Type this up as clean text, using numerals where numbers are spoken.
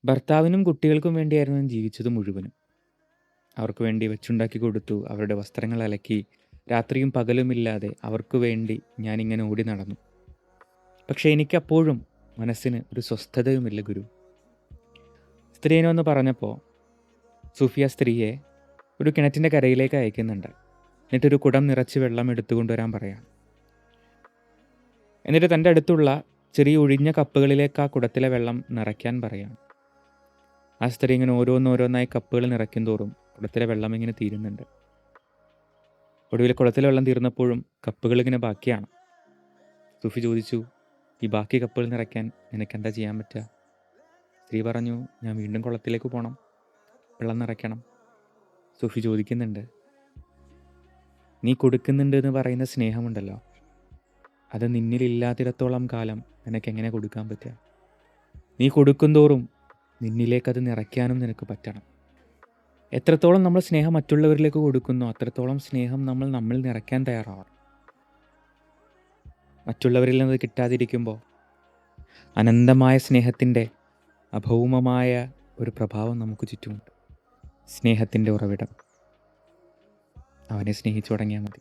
ഭർത്താവിനും കുട്ടികൾക്കും വേണ്ടിയായിരുന്നു ഞാൻ ജീവിച്ചത് മുഴുവനും. അവർക്ക് വേണ്ടി വെച്ചുണ്ടാക്കി കൊടുത്തു, അവരുടെ വസ്ത്രങ്ങൾ അലക്കി, രാത്രിയും പകലുമില്ലാതെ അവർക്ക് വേണ്ടി ഞാനിങ്ങനെ ഓടി നടന്നു. പക്ഷേ എനിക്കപ്പോഴും മനസ്സിന് ഒരു സ്വസ്ഥതയുമില്ല ഗുരു. സ്ത്രീനെ പറഞ്ഞപ്പോൾ സൂഫിയ സ്ത്രീയെ ഒരു കിണറ്റിൻ്റെ കരയിലേക്ക് അയക്കുന്നുണ്ട്. എന്നിട്ടൊരു കുടം നിറച്ച് വെള്ളം എടുത്തുകൊണ്ടുവരാൻ പറയാം. എന്നിട്ട് തൻ്റെ അടുത്തുള്ള ചെറിയ ഒഴിഞ്ഞ കപ്പുകളിലേക്ക് ആ കുടത്തിലെ വെള്ളം നിറയ്ക്കാൻ പറയാം. ആ സ്ത്രീ ഇങ്ങനെ ഓരോന്നോരോന്നായി കപ്പുകൾ നിറയ്ക്കും തോറും കുടത്തിലെ വെള്ളം ഇങ്ങനെ തീരുന്നുണ്ട്. ഒടുവിൽ കുളത്തിലെ വെള്ളം തീർന്നപ്പോഴും കപ്പുകൾ ഇങ്ങനെ ബാക്കിയാണ്. സൂഫി ചോദിച്ചു, ഈ ബാക്കി കപ്പുകൾ നിറയ്ക്കാൻ നിനക്കെന്താ ചെയ്യാൻ പറ്റുക? സ്ത്രീ പറഞ്ഞു, ഞാൻ വീണ്ടും കുളത്തിലേക്ക് പോകണം, വെള്ളം നിറയ്ക്കണം. സൂഫി ചോദിക്കുന്നുണ്ട്, നീ കൊടുക്കുന്നുണ്ട് എന്ന് പറയുന്ന സ്നേഹമുണ്ടല്ലോ, അത് നിന്നിലില്ലാത്തിടത്തോളം കാലം നിനക്കെങ്ങനെ കൊടുക്കാൻ പറ്റുക? നീ കൊടുക്കും തോറും നിന്നിലേക്കത് നിറയ്ക്കാനും നിനക്ക് പറ്റണം. എത്രത്തോളം നമ്മൾ സ്നേഹം മറ്റുള്ളവരിലേക്ക് കൊടുക്കുന്നോ അത്രത്തോളം സ്നേഹം നമ്മൾ നമ്മിൽ നിറയ്ക്കാൻ തയ്യാറാവണം. മറ്റുള്ളവരിൽ നിന്ന് കിട്ടാതിരിക്കുമ്പോൾ അനന്തമായ സ്നേഹത്തിൻ്റെ അഭൗമമായ ഒരു പ്രഭാവം നമുക്ക് ചുറ്റുമുണ്ട്. സ്നേഹത്തിൻ്റെ ഉറവിടം. അവനെ സ്നേഹിച്ചു തുടങ്ങിയാൽ മതി.